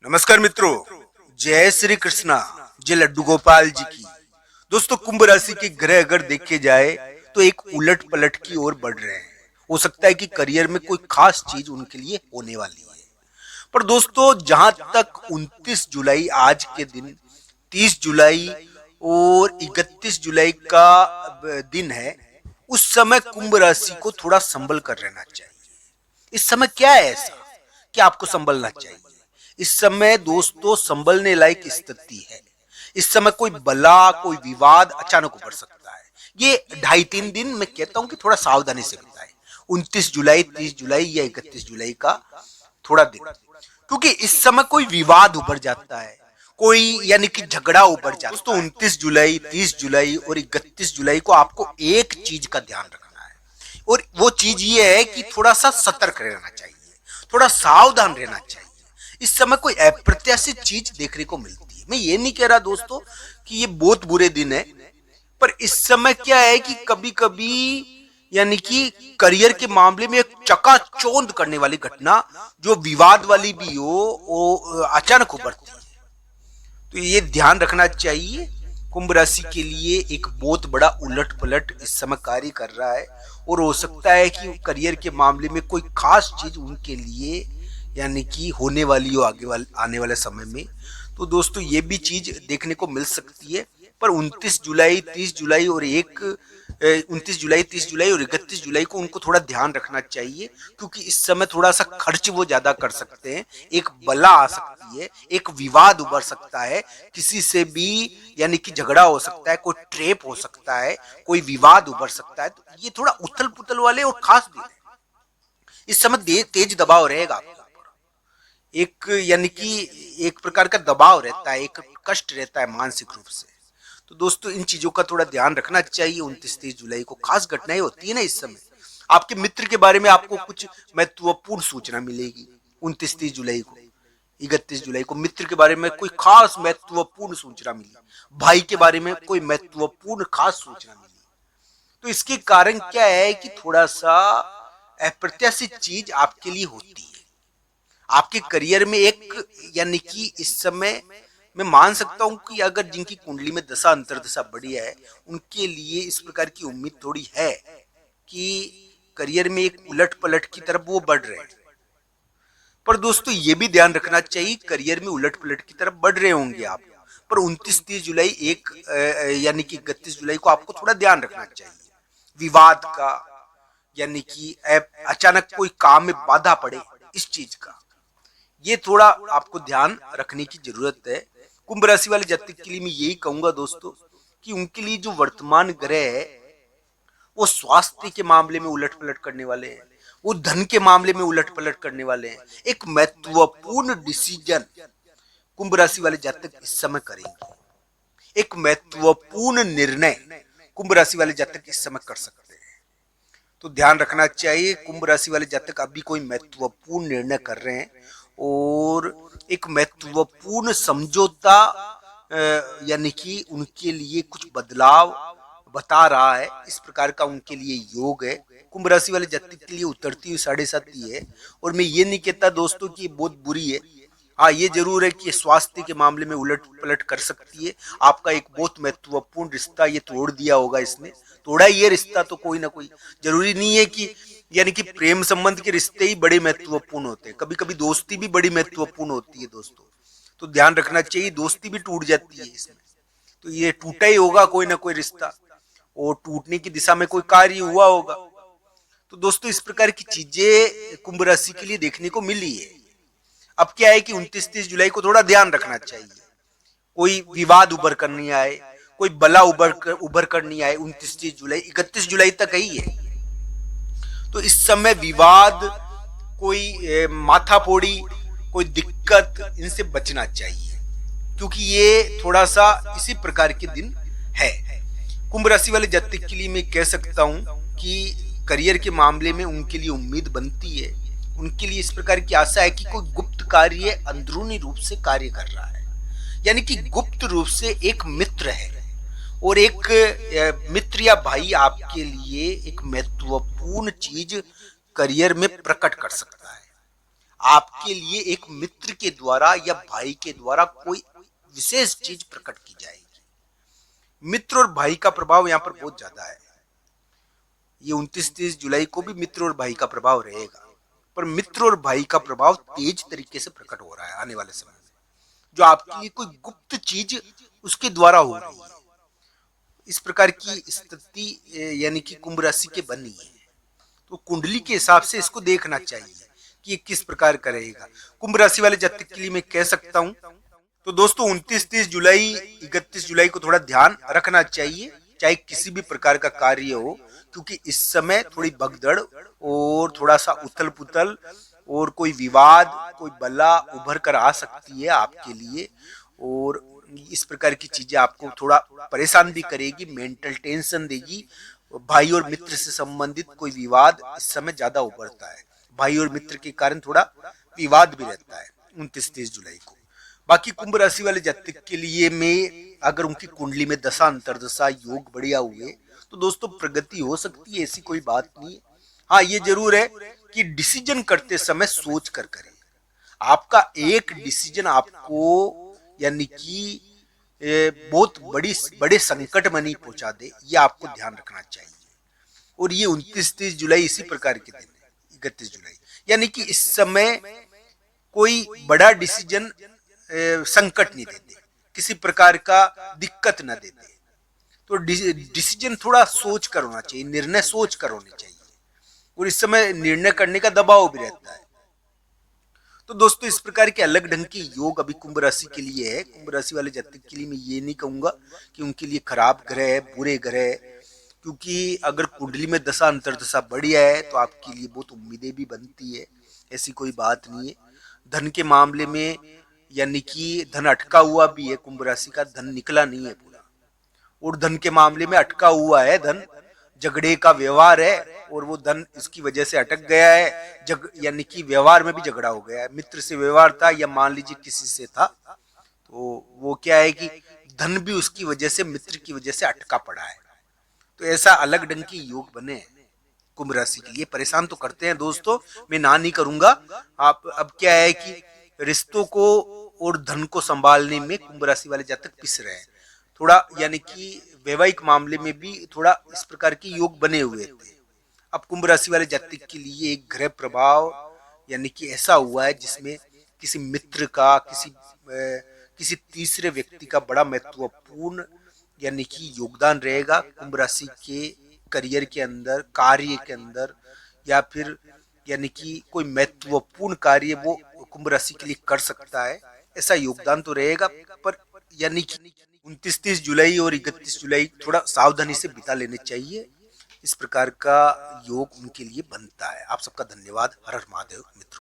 नमस्कार मित्रों, जय श्री कृष्णा, जय लड्डू गोपाल जी की। दोस्तों, कुंभ राशि के ग्रह अगर देखे जाए तो एक उलट पलट की ओर बढ़ रहे हैं। हो सकता है कि करियर में कोई खास चीज उनके लिए होने वाली है। पर दोस्तों, जहां तक 29 जुलाई आज के दिन, 30 जुलाई और 31 जुलाई का दिन है, उस समय कुंभ राशि को थोड़ा संभल कर रहना चाहिए। इस समय क्या है ऐसा कि आपको संभलना चाहिए? इस समय दोस्तों संभलने लायक स्थिति है। इस समय कोई बला, कोई विवाद अचानक उभर सकता है। ये 2.5-3 दिन मैं कहता हूं कि थोड़ा सावधानी से बिताएं। 29 जुलाई, 30 जुलाई या 31 जुलाई का थोड़ा दिन, क्योंकि इस समय कोई विवाद उभर जाता है, कोई यानी कि झगड़ा उभर जाता है। दोस्तों, 29 जुलाई, 30 जुलाई और 31 जुलाई को आपको एक चीज का ध्यान रखना है, और वो चीज ये है कि थोड़ा सा सतर्क रहना चाहिए, थोड़ा सावधान रहना चाहिए। इस समय कोई अप्रत्याशित चीज देखने को मिलती है। मैं ये नहीं कह रहा दोस्तों कि ये बहुत बुरे दिन है, पर इस समय क्या है कि कभी कभी यानी कि करियर के मामले में एक चकाचौंध करने वाली घटना, जो विवाद वाली भी हो, वो अचानक उभरती है। तो ये ध्यान रखना चाहिए। कुंभ राशि के लिए एक बहुत बड़ा उलट पलट इस समय कार्य कर रहा है, और हो सकता है कि करियर के मामले में कोई खास चीज उनके लिए यानी कि होने वाली हो आने वाले समय में। तो दोस्तों, ये भी चीज देखने को मिल सकती है। पर 29 जुलाई, 30 जुलाई और 29 जुलाई, 30 जुलाई और 31 जुलाई को उनको थोड़ा ध्यान रखना चाहिए, क्योंकि इस समय थोड़ा सा खर्च वो ज्यादा कर सकते हैं। एक बला आ सकती है, एक विवाद उभर सकता है, किसी से भी यानी कि झगड़ा हो सकता है, कोई ट्रेप हो सकता है, कोई विवाद उभर सकता है। तो ये थोड़ा उथल पुथल वाले और खास दिन है। इस समय तेज दबाव रहेगा आपके ऊपर, एक यानी कि एक प्रकार का दबाव रहता है, एक कष्ट रहता है मानसिक रूप से। तो दोस्तों, इन चीजों का थोड़ा ध्यान रखना चाहिए। 29-30 जुलाई को खास घटनाएं होती है ना इस समय। आपके मित्र के बारे में आपको कुछ महत्वपूर्ण सूचना मिलेगी 29-30 जुलाई को। 31 जुलाई को मित्र के बारे में कोई खास महत्वपूर्ण सूचना मिली, भाई के बारे में कोई महत्वपूर्ण खास सूचना मिली। तो इसके कारण क्या है कि थोड़ा सा अप्रत्याशित चीज आपके लिए होती है। आपके करियर में एक यानी कि इस समय मैं मान सकता हूं कि अगर जिनकी कुंडली में दशा अंतरदशा बढ़िया है, उनके लिए इस प्रकार की उम्मीद थोड़ी है कि करियर में एक उलट पलट की तरफ वो बढ़ रहे हैं। पर दोस्तों, ये भी ध्यान रखना चाहिए, करियर में उलट पलट की तरफ बढ़ रहे होंगे आप, पर 29-30 जुलाई यानी कि 31 जुलाई को आपको थोड़ा ध्यान रखना चाहिए विवाद का, यानी कि अचानक कोई काम में बाधा पड़े, इस चीज का ये थोड़ा आपको ध्यान रखने की जरूरत है। कुंभ राशि वाले जातक के लिए मैं यही कहूंगा दोस्तों कि उनके लिए जो वर्तमान ग्रह है, वो स्वास्थ्य के मामले में उलट पलट करने वाले हैं, वो धन के मामले में उलट पलट करने वाले हैं। एक महत्वपूर्ण डिसीजन कुंभ राशि वाले जातक इस समय करेंगे। एक महत्वपूर्ण निर्णय कुंभ राशि वाले जातक इस समय कर सकते हैं। तो ध्यान रखना चाहिए, कुंभ राशि वाले जातक अभी कोई महत्वपूर्ण निर्णय कर रहे हैं, और एक महत्वपूर्ण समझौता यानी कि उनके लिए कुछ बदलाव बता रहा है, इस प्रकार का उनके लिए योग है। कुंभ राशि वाले जातक के लिए उतरती हुई 7.5 है, और मैं ये नहीं कहता दोस्तों कि ये बहुत बुरी है। हाँ, ये जरूर है कि स्वास्थ्य के मामले में उलट पलट कर सकती है। आपका एक बहुत महत्वपूर्ण रिश्ता ये तोड़ दिया होगा, इसने तोड़ा ये रिश्ता तो कोई ना कोई, जरूरी नहीं है कि यानी कि प्रेम संबंध के रिश्ते ही बड़े महत्वपूर्ण होते हैं, कभी कभी दोस्ती भी बड़ी महत्वपूर्ण होती है दोस्तों। तो ध्यान रखना चाहिए, दोस्ती भी टूट जाती है इसमें। तो ये टूटा ही होगा कोई ना कोई रिश्ता, और टूटने की दिशा में कोई कार्य हुआ होगा। तो दोस्तों, इस प्रकार की चीजें कुंभ राशि के लिए देखने को मिली है। अब क्या है कि 29-30 जुलाई को थोड़ा ध्यान रखना चाहिए, कोई विवाद उभर कर नहीं आए, कोई बला उभर कर नहीं आए। 29-30 जुलाई, 31 जुलाई तक ही है। तो इस समय विवाद, कोई माथापोड़ी, कोई दिक्कत, इनसे बचना चाहिए, क्योंकि ये थोड़ा सा इसी प्रकार के दिन है। कुंभ राशि वाले जातक के लिए मैं कह सकता हूं कि करियर के मामले में उनके लिए उम्मीद बनती है। उनके लिए इस प्रकार की आशा है कि कोई गुप्त कार्य अंदरूनी रूप से कार्य कर रहा है, यानी कि गुप्त रूप से एक मित्र है, और एक मित्र या भाई आपके लिए एक महत्वपूर्ण चीज करियर में प्रकट कर सकता है। आपके लिए एक मित्र के द्वारा या भाई के द्वारा कोई विशेष चीज प्रकट की जाएगी। मित्र और भाई का प्रभाव यहाँ पर बहुत ज्यादा है। ये 29-30 जुलाई को भी मित्र और भाई का प्रभाव रहेगा, पर मित्र और भाई का प्रभाव तेज तरीके से प्रकट हो रहा है आने वाले समय में। जो आपके लिए कोई गुप्त चीज उसके द्वारा हो रही है, इस प्रकार की स्थिति यानी कि कुंभ राशि के बनी है। तो कुंडली के हिसाब से इसको देखना चाहिए कि ये किस प्रकार का रहेगा। कुंभ राशि वाले जातक के लिए मैं कह सकता हूं, तो दोस्तों 29-30 जुलाई 31 जुलाई को थोड़ा ध्यान रखना चाहिए, चाहे किसी भी प्रकार का कार्य हो, क्योंकि इस समय थोड़ी भगदड़ और थोड़ा सा उथल पुथल और कोई विवाद, कोई बला उभर कर आ सकती है आपके लिए, और इस प्रकार की चीजें आपको थोड़ा परेशान भी करेगी, मेंटल टेंशन देगी। भाई और मित्र से संबंधित कोई विवाद इस समय ज्यादा उभरता है, भाई और मित्र के कारण थोड़ा विवाद भी रहता है 29-30 जुलाई को। बाकी कुंभ राशि वाले जातक के लिए में अगर उनकी कुंडली में दशा अंतरदशा योग बढ़िया हुए तो दोस्तों प्रगति हो सकती है, ऐसी कोई बात नहीं है। हाँ, ये जरूर है कि डिसीजन करते समय सोच कर करें। आपका एक डिसीजन आपको यानी कि बहुत बड़े संकट में नहीं पहुंचा दे, ये आपको ध्यान रखना चाहिए। और ये 29-30 जुलाई इसी प्रकार के दिन है, 31 जुलाई, यानी कि इस समय कोई बड़ा डिसीजन संकट नहीं देते, किसी प्रकार का दिक्कत न देते। तो डिसीजन थोड़ा सोच कर होना चाहिए, निर्णय सोच कर होने चाहिए, और इस समय निर्णय करने का दबाव भी रहता है। तो दोस्तों इस प्रकार के अलग ढंग के योग अभी कुंभ राशि के लिए है। कुंभ राशि वाले जातक के लिए मैं ये नहीं कहूंगा कि उनके लिए खराब ग्रह है, बुरे ग्रह है, क्योंकि अगर कुंडली में दशा अंतरदशा बढ़िया है तो आपके लिए बहुत उम्मीदें भी बनती है, ऐसी कोई बात नहीं है। धन के मामले में यानी कि धन अटका हुआ भी है, कुंभ राशि का धन निकला नहीं है पूरा, और धन के मामले में अटका हुआ है धन, झगड़े का व्यवहार है और वो धन इसकी वजह से अटक गया है। यानी कि व्यवहार में भी झगड़ा हो गया है, मित्र से व्यवहार था या मान लीजिए किसी से था, तो वो क्या है कि धन भी उसकी वजह से, मित्र की वजह से अटका पड़ा है। तो ऐसा अलग ढंग की योग बने हैं कुंभ राशि के लिए। परेशान तो करते हैं दोस्तों, मैं ना नहीं करूंगा। आप अब क्या है कि रिश्तों को और धन को संभालने में कुंभ राशि वाले जातक पिस रहे हैं थोड़ा, यानी कि वैवाहिक मामले में भी थोड़ा इस प्रकार के योग बने हुए थे। अब कुंभ राशि वाले जातक के लिए एक ग्रह प्रभाव यानी कि ऐसा हुआ है जिसमें किसी मित्र का, किसी तीसरे व्यक्ति का बड़ा महत्वपूर्ण यानी कि योगदान रहेगा कुंभ राशि के करियर के अंदर, कार्य के अंदर, या फिर यानी कि कोई महत्वपूर्ण कार्य वो कुंभ राशि के लिए कर सकता है, ऐसा योगदान तो रहेगा। पर यानी कि 29-30 जुलाई और 31 जुलाई थोड़ा सावधानी से बिता लेने चाहिए, इस प्रकार का योग उनके लिए बनता है। आप सबका धन्यवाद। हर हर महादेव मित्रों।